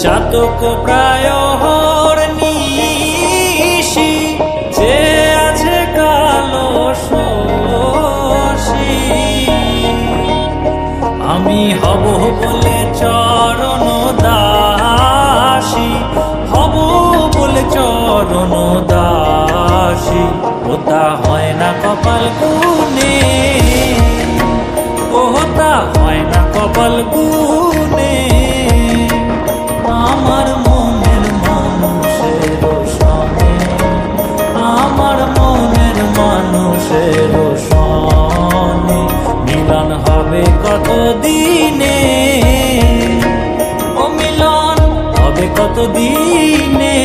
চাতক প্রায় নিশি যে আছে কালো শশী, আমি হব বলে চরণ দাসী, হব বলে চরণ দাসী। ওটা হয় না কপাল গুনে, ওটা হয় না কপাল গুনে। আমার মনের মানুষের সনে, আমার মনের মানুষের সনে মিলন হবে কত দিনে, ও মিলন হবে কত দিনে।